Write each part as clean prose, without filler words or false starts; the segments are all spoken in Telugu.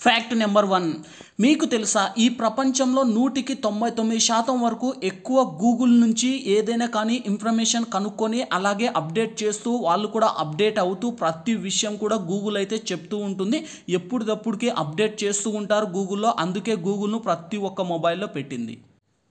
ఫ్యాక్ట్ నెంబర్ 1, మీకు తెలుసా ఈ ప్రపంచంలో 99% వరకు ఎక్కువ గూగుల్ నుంచి ఏదైనా కానీ ఇన్ఫర్మేషన్ కనుక్కొని అలాగే అప్డేట్ చేస్తూ వాళ్ళు కూడా అప్డేట్ అవుతూ ప్రతి విషయం కూడా గూగుల్ అయితే చెప్తూ ఉంటుంది. ఎప్పటికప్పుడుకి అప్డేట్ చేస్తూ ఉంటారు గూగుల్లో. అందుకే గూగుల్ను ప్రతి ఒక్క మొబైల్లో పెట్టింది.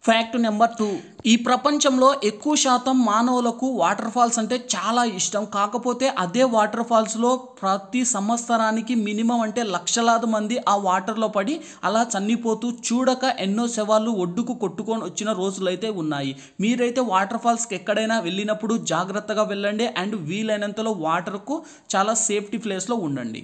ఫ్యాక్ట్ నెంబర్ 2, ఈ ప్రపంచంలో ఎక్కువ శాతం మానవులకు వాటర్ ఫాల్స్ అంటే చాలా ఇష్టం. కాకపోతే అదే వాటర్ ఫాల్స్లో ప్రతి సంవత్సరానికి మినిమం అంటే లక్షలాది మంది ఆ వాటర్లో పడి అలా చనిపోతూ చూడక ఎన్నో శవాలు ఒడ్డుకు కొట్టుకొని వచ్చిన రోజులైతే ఉన్నాయి. మీరైతే వాటర్ ఫాల్స్కి ఎక్కడైనా వెళ్ళినప్పుడు జాగ్రత్తగా వెళ్ళండి అండ్ వీలైనంతలో వాటర్కు చాలా సేఫ్టీ ప్లేస్లో ఉండండి.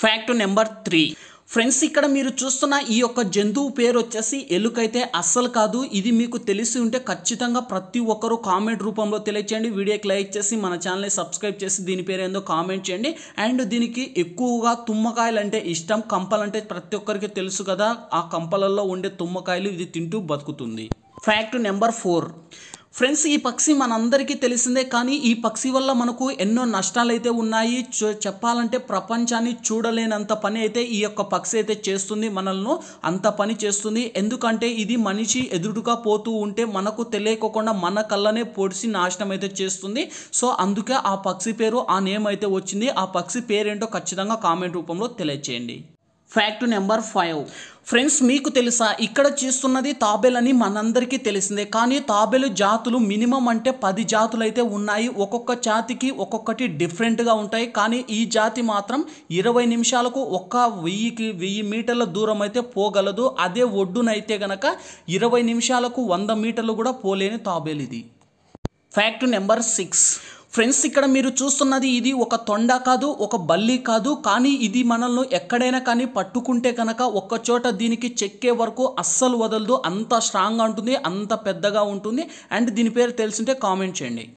ఫ్యాక్ట్ నెంబర్ 3, ఫ్రెండ్స్ ఇక్కడ మీరు చూస్తున్న ఈ యొక్క జంతువు పేరు వచ్చేసి ఎలుకైతే అస్సలు కాదు. ఇది మీకు తెలిసి ఉంటే ఖచ్చితంగా ప్రతి ఒక్కరూ కామెంట్ రూపంలో తెలియచేయండి. వీడియోకి లైక్ చేసి మన ఛానల్ని సబ్స్క్రైబ్ చేసి దీని పేరు ఏందో కామెంట్ చేయండి. అండ్ దీనికి ఎక్కువగా తుమ్మకాయలు అంటే ఇష్టం. కంపలంటే ప్రతి ఒక్కరికి తెలుసు కదా, ఆ కంపలలో ఉండే తుమ్మకాయలు ఇది తింటూ బతుకుతుంది. ఫ్యాక్ట్ నెంబర్ 4, ఫ్రెండ్స్ ఈ పక్షి మనందరికీ తెలిసిందే, కానీ ఈ పక్షి వల్ల మనకు ఎన్నో నష్టాలు అయితే ఉన్నాయి. చెప్పాలంటే ప్రపంచాన్ని చూడలేనంత పని అయితే ఈ యొక్క పక్షి అయితే చేస్తుంది. మనల్ని అంత పని చేస్తుంది. ఎందుకంటే ఇది మనిషి ఎదురుగా పోతూ ఉంటే మనకు తెలియకోకుండా మన కళ్ళనే పొడిచి నాశనం అయితే చేస్తుంది. సో అందుకే ఆ పక్షి పేరు ఆ నేమ్ అయితే వచ్చింది. ఆ పక్షి పేరేంటో ఖచ్చితంగా కామెంట్ రూపంలో తెలియచేయండి. ఫ్యాక్ట్ నెంబర్ 5, ఫ్రెండ్స్ మీకు తెలుసా ఇక్కడ చూస్తున్నది తాబేలు అని మనందరికీ తెలిసిందే. కానీ తాబేలు జాతులు మినిమం అంటే 10 జాతులు అయితే ఉన్నాయి. ఒక్కొక్క జాతికి ఒక్కొక్కటి డిఫరెంట్గా ఉంటాయి. కానీ ఈ జాతి మాత్రం 20 నిమిషాలకు 1000 మీటర్ల దూరం అయితే పోగలదు. అదే ఒడ్డునైతే గనక 20 నిమిషాలకు 100 మీటర్లు కూడా పోలేని తాబేలు ఇది. ఫ్యాక్ట్ నెంబర్ 6, ఫ్రెండ్స్ ఇక్కడ మీరు చూస్తున్నది ఇది ఒక తొండ కాదు, ఒక బల్లి కాదు, కానీ ఇది మనల్ని ఎక్కడైనా కానీ పట్టుకుంటే కనుక ఒక్క చోట దీనికి చెక్కే వరకు అస్సలు వదలదు. అంత స్ట్రాంగ్గా ఉంటుంది, అంత పెద్దగా ఉంటుంది. అండ్ దీని పేరు తెలుసుంటే కామెంట్ చేయండి.